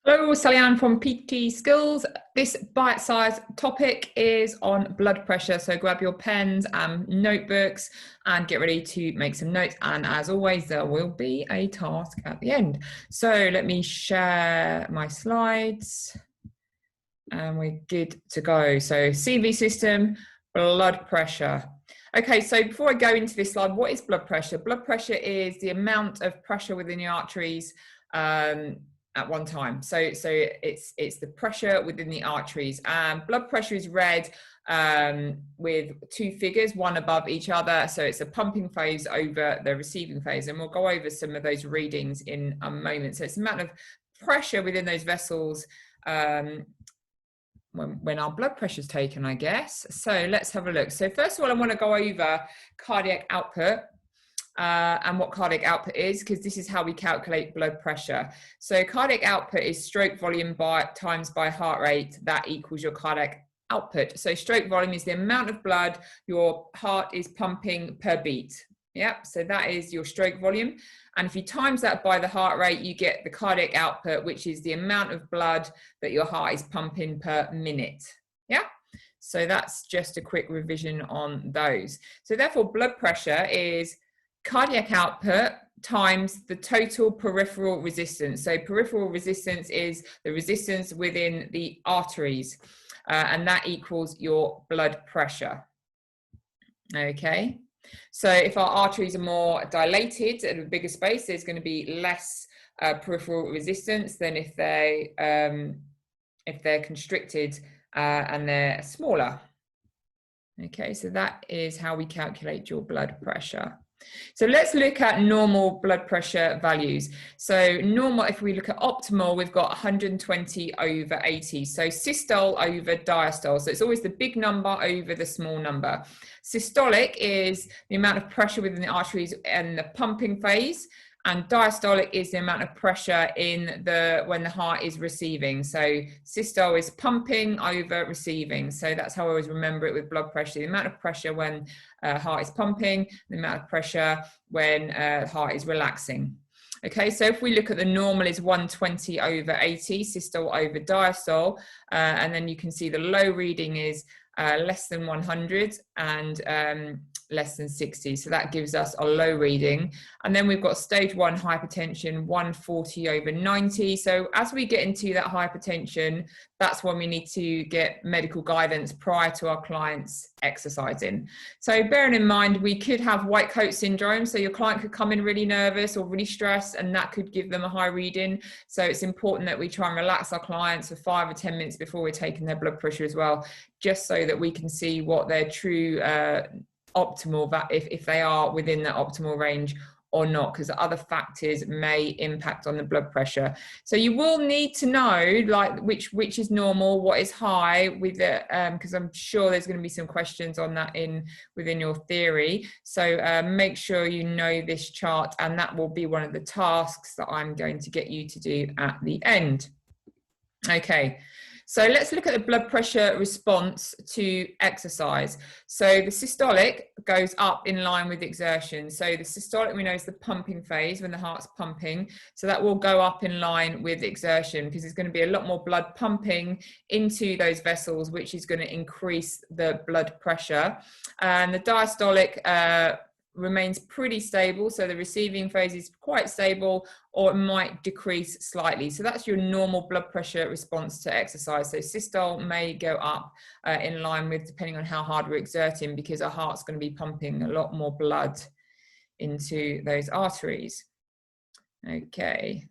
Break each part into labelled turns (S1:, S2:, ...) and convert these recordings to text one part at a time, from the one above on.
S1: Hello, Sally Ann from PT Skills. This bite-sized topic is on blood pressure. So grab your pens and notebooks and get ready to make some notes. And as always, there will be a task at the end. So let me share my slides and we're good to go. So CV system, blood pressure. Okay, so before I go into this slide, what is blood pressure? Blood pressure is the amount of pressure within the arteries at one time. So it's the pressure within the arteries. Blood pressure is read with two figures, one above each other. So it's a pumping phase over the receiving phase. And we'll go over some of those readings in a moment. So it's the amount of pressure within those vessels when our blood pressure is taken, I guess. So let's have a look. So first of all, I want to go over cardiac output. And what cardiac output is, because this is how we calculate blood pressure. So cardiac output is stroke volume times by heart rate. That equals your cardiac output. So stroke volume is the amount of blood your heart is pumping per beat. Yep, so that is your stroke volume. And if you times that by the heart rate, you get the cardiac output, which is the amount of blood that your heart is pumping per minute. Yeah. So that's just a quick revision on those. So therefore, blood pressure is cardiac output times the total peripheral resistance. So peripheral resistance is the resistance within the arteries, and that equals your blood pressure. Okay, so if our arteries are more dilated at a bigger space, there's going to be less peripheral resistance than if they're constricted and they're smaller. Okay, so that is how we calculate your blood pressure. So let's look at normal blood pressure values. So normal, if we look at optimal, we've got 120 over 80. So systole over diastole. So it's always the big number over the small number. Systolic is the amount of pressure within the arteries and the pumping phase. And diastolic is the amount of pressure when the heart is receiving. So systole is pumping over receiving. So that's how I always remember it with blood pressure. The amount of pressure when heart is pumping, the amount of pressure when heart is relaxing. Okay, so if we look at the normal is 120 over 80, systole over diastole, and then you can see the low reading is less than 100 and less than 60. So that gives us a low reading. And then we've got stage 1 hypertension, 140 over 90. So as we get into that hypertension, that's when we need to get medical guidance prior to our clients exercising. So bearing in mind, we could have white coat syndrome. So your client could come in really nervous or really stressed, and that could give them a high reading. So it's important that we try and relax our clients for 5 or 10 minutes before we're taking their blood pressure as well, just so that we can see what their true optimal, if they are within the optimal range or not, because other factors may impact on the blood pressure. So you will need to know like which is normal, what is high with it, because I'm sure there's going to be some questions on that within your theory. So make sure you know this chart, and that will be one of the tasks that I'm going to get you to do at the end. Okay. So let's look at the blood pressure response to exercise. So the systolic goes up in line with exertion. So the systolic, we know, is the pumping phase when the heart's pumping. So that will go up in line with exertion because there's going to be a lot more blood pumping into those vessels, which is going to increase the blood pressure. And the diastolic remains pretty stable. So the receiving phase is quite stable, or it might decrease slightly. So that's your normal blood pressure response to exercise. So systole may go up in line with, depending on how hard we're exerting, because our heart's going to be pumping a lot more blood into those arteries. Okay.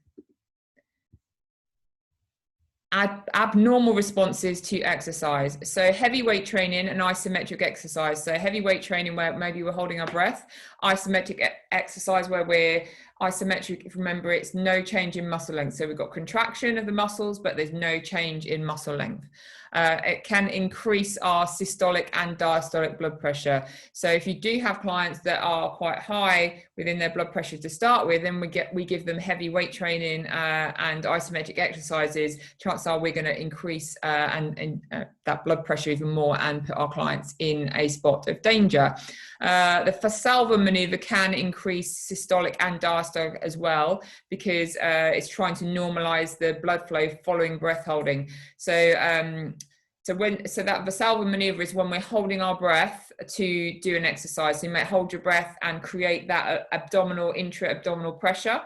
S1: Abnormal responses to exercise. So heavy weight training and isometric exercise. So heavy weight training where maybe we're holding our breath. Isometric exercise where we're isometric, if you remember, it's no change in muscle length. So we've got contraction of the muscles, but there's no change in muscle length. It can increase our systolic and diastolic blood pressure. So if you do have clients that are quite high within their blood pressure to start with, then we give them heavy weight training and isometric exercises. Chances are we're going to increase that blood pressure even more and put our clients in a spot of danger. The Valsalva maneuver can increase systolic and diastolic
S2: diastole as well, because it's trying to normalize the blood flow following breath holding. So so that Valsalva maneuver is when we're holding our breath to do an exercise. So you might hold your breath and create that intra-abdominal pressure.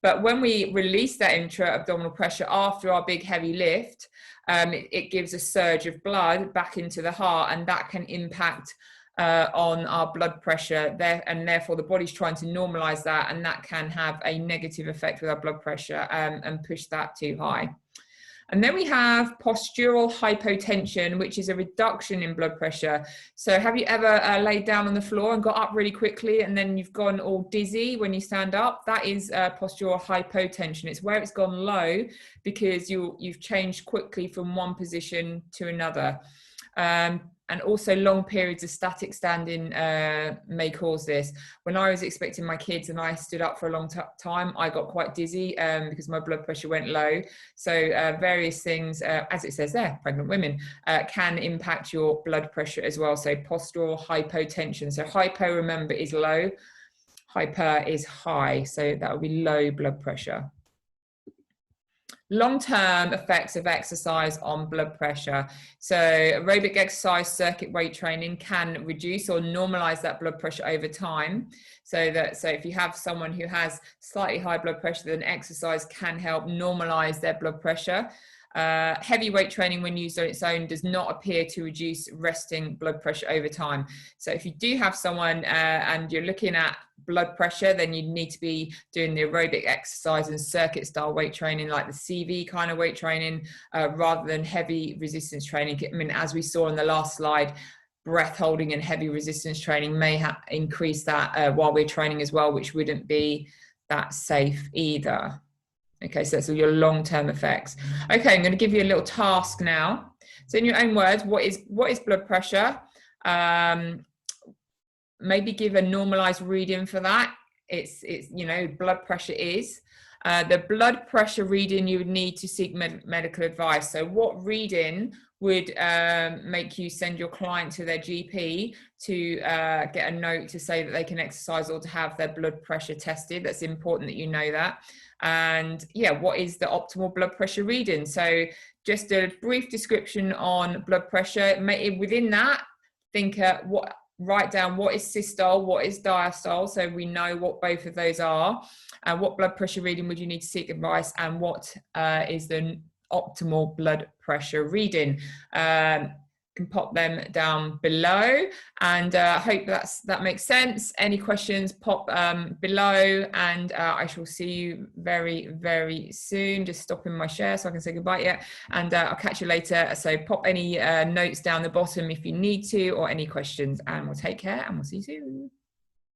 S2: But when we release that intra-abdominal pressure after our big heavy lift, it gives a surge of blood back into the heart, and that can impact on our blood pressure there, and therefore the body's trying to normalize that, and that can have a negative effect with our blood pressure and push that too high. And then we have postural hypotension, which is a reduction in blood pressure. So have you ever laid down on the floor and got up really quickly and then you've gone all dizzy when you stand up? That is postural hypotension. It's where it's gone low because you've changed quickly from one position to another. And also long periods of static standing may cause this. When I was expecting my kids and I stood up for a long time, I got quite dizzy because my blood pressure went low. So various things, as it says there, pregnant women, can impact your blood pressure as well. So postural hypotension. So hypo, remember, is low. Hyper is high. So that would be low blood pressure. Long-term effects of exercise on blood pressure. So aerobic exercise, circuit weight training can reduce or normalize that blood pressure over time. So if you have someone who has slightly high blood pressure, then exercise can help normalize their blood pressure. Heavy weight training, when used on its own, does not appear to reduce resting blood pressure over time. So if you do have someone and you're looking at blood pressure, then you need to be doing the aerobic exercise and circuit style weight training, like the CV kind of weight training, rather than heavy resistance training. I mean, as we saw in the last slide, breath holding and heavy resistance training may increase that while we're training as well, which wouldn't be that safe either. Okay, so that's all your long-term effects. Okay, I'm going to give you a little task now. So in your own words, what is blood pressure? Maybe give a normalized reading for that. It's you know, blood pressure is. The blood pressure reading you would need to seek medical advice. So what reading would make you send your client to their GP to get a note to say that they can exercise or to have their blood pressure tested? That's important that you know that. And yeah, what is the optimal blood pressure reading? So just a brief description on blood pressure. Within that, think write down what is systole, what is diastole, so we know what both of those are, and what blood pressure reading would you need to seek advice, and what is the optimal blood pressure reading. Can pop them down below, and I hope that makes sense. Any questions, pop below, and I shall see you very, very soon. Just stopping my share so I can say goodbye yet, and I'll catch you later. So pop any notes down the bottom if you need to, or any questions, and we'll take care and we'll see you soon.